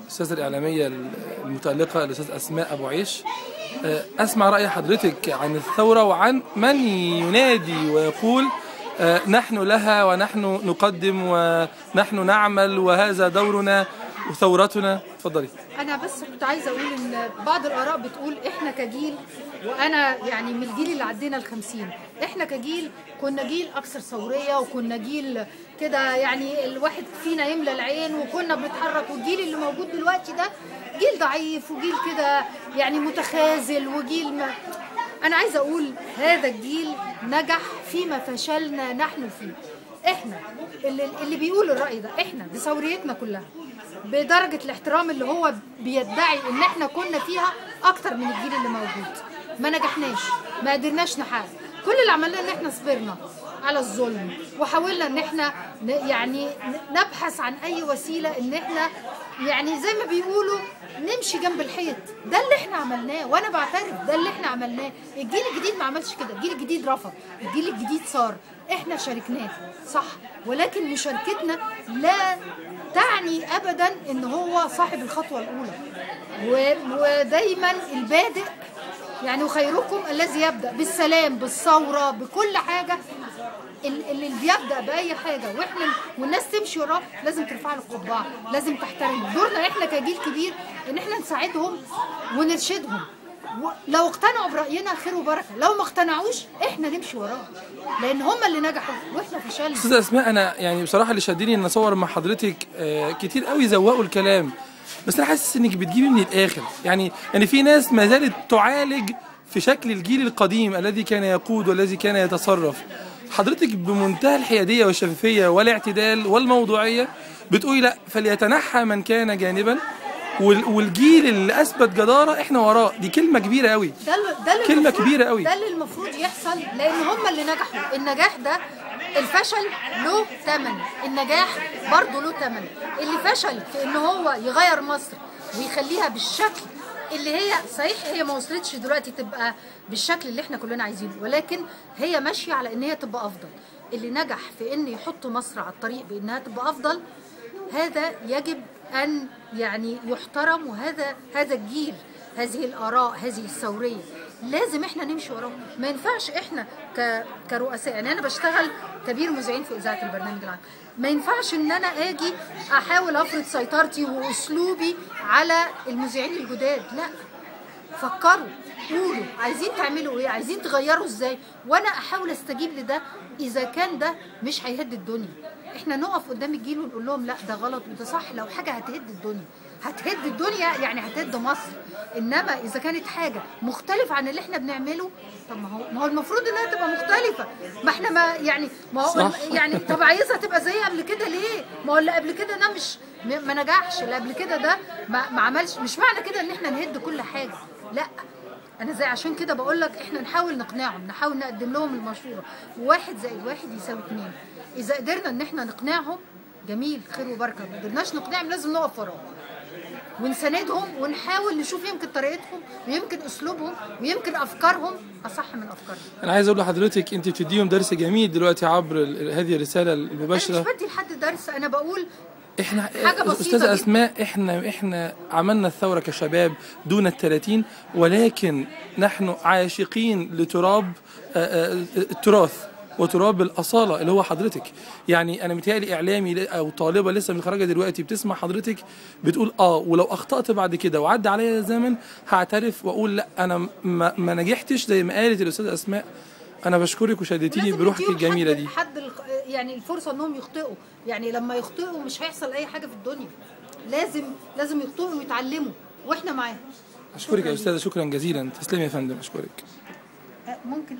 الأستاذة الإعلامية المتألقة الأستاذ أسماء أبو عيش، أسمع رأي حضرتك عن الثورة وعن من ينادي ويقول نحن لها ونحن نقدم ونحن نعمل وهذا دورنا وثورتنا. اتفضلي. أنا بس كنت عايزة أقول إن بعض الآراء بتقول إحنا كجيل، وأنا يعني من الجيل اللي عدينا ال50، إحنا كجيل كنا جيل أكثر ثورية، وكنا جيل كده يعني الواحد فينا يملى العين وكنا بنتحرك، والجيل اللي موجود دلوقتي ده جيل ضعيف وجيل كده يعني متخاذل وجيل ما. أنا عايزة أقول هذا الجيل نجح فيما فشلنا نحن فيه. إحنا اللي بيقول الرأي ده، إحنا بثوريتنا كلها بدرجة الاحترام اللي هو بيدعي إن إحنا كنا فيها أكتر من الجيل اللي موجود، ما نجحناش، ما قدرناش نحقق. كل اللي عملناه إن إحنا صبرنا على الظلم وحاولنا إن إحنا يعني نبحث عن أي وسيلة إن إحنا يعني زي ما بيقولوا نمشي جنب الحيط. ده اللي إحنا عملناه، وأنا بعترف ده اللي إحنا عملناه. الجيل الجديد ما عملش كده، الجيل الجديد رفض، الجيل الجديد صار. إحنا شاركناه صح، ولكن مشاركتنا لا تعني أبدا إن هو صاحب الخطوة الأولى. ودايما البادئ يعني وخيركم الذي يبدأ بالسلام بالثورة بكل حاجة. اللي بيبدأ بأي حاجة والناس تمشي وراه لازم ترفع له القبعة، لازم تحترمه. دورنا احنا كجيل كبير ان احنا نساعدهم ونرشدهم. لو اقتنعوا برأينا خير وبركة، لو ما اقتنعوش احنا نمشي وراهم، لان هم اللي نجحوا واحنا فشلنا. استاذة اسماء، انا يعني بصراحة اللي شدني ان اصور مع حضرتك كتير قوي زوقوا الكلام، بس انا حاسس انك بتجيبي من الاخر. يعني في ناس ما زالت تعالج في شكل الجيل القديم الذي كان يقود والذي كان يتصرف. حضرتك بمنتهى الحيادية والشفافية والاعتدال والموضوعية بتقولي لا، فليتنحى من كان جانبا، والجيل اللي اثبت جدارة احنا وراه. دي كلمة كبيرة قوي، كلمة كبيرة قوي. ده اللي المفروض يحصل، لان هم اللي نجحوا. النجاح ده الفشل له ثمن، النجاح برضه له ثمن. اللي فشل في ان هو يغير مصر ويخليها بالشكل اللي هي صحيح هي ما وصلتش دلوقتي تبقى بالشكل اللي احنا كلنا عايزينه، ولكن هي ماشيه على ان هي تبقى افضل. اللي نجح في ان يحط مصر على الطريق بانها تبقى افضل، هذا يجب ان يعني يحترم. وهذا الجيل، هذه الاراء، هذه الثوريه لازم احنا نمشي وراهم. ما ينفعش احنا كرؤساء، يعني انا بشتغل كبير مذيعين في اذاعه البرنامج العام، ما ينفعش ان انا اجي احاول افرض سيطرتي واسلوبي على المذيعين الجداد. لا، فكروا، قولوا عايزين تعملوا ايه، عايزين تغيروا ازاي، وانا احاول استجيب لده. اذا كان ده مش هيهد الدنيا، احنا نقف قدام الجيل ونقول لهم لا ده غلط وده صح. لو حاجه هتهد الدنيا يعني هتهد مصر. انما اذا كانت حاجه مختلفه عن اللي احنا بنعمله، طب ما هو المفروض انها تبقى مختلفه. ما احنا ما هو يعني طب عايزها تبقى زي قبل كده ليه؟ ما هو اللي قبل كده ده ما نجحش، اللي قبل كده ده ما عملش. مش معنى كده ان احنا نهد كل حاجه، لا. انا زي عشان كده بقول لك احنا نحاول نقنعهم، نحاول نقدم لهم المشوره، 1 زائد 1 يساوي 2. اذا قدرنا ان احنا نقنعهم جميل، خير وبركه. ما قدرناش نقنعهم لازم نقف وراهم ونساندهم ونحاول نشوف يمكن طريقتهم ويمكن اسلوبهم ويمكن افكارهم اصح من افكارنا. انا عايز اقول لحضرتك انت بتديهم درس جميل دلوقتي عبر هذه الرساله المباشره. انا مش بدي لحد درس، انا بقول احنا حاجه بسيطه. استاذه اسماء، احنا عملنا الثوره كشباب دون ال30، ولكن نحن عاشقين لتراب التراث وتراب الأصالة اللي هو حضرتك. يعني أنا متهيألي إعلامي أو طالبة لسه متخرجة دلوقتي بتسمع حضرتك بتقول ولو أخطأت بعد كده وعدى عليا الزمن هعترف وأقول لا أنا ما نجحتش زي ما قالت الأستاذة أسماء. أنا بشكرك وشدتيني بروحك الجميلة دي. يعني الفرصة إنهم يخطئوا، يعني لما يخطئوا مش هيحصل أي حاجة في الدنيا. لازم يخطئوا ويتعلموا وإحنا معاهم. أشكرك يا أستاذة، شكرا جزيلا. تسلمي يا فندم، أشكرك. ممكن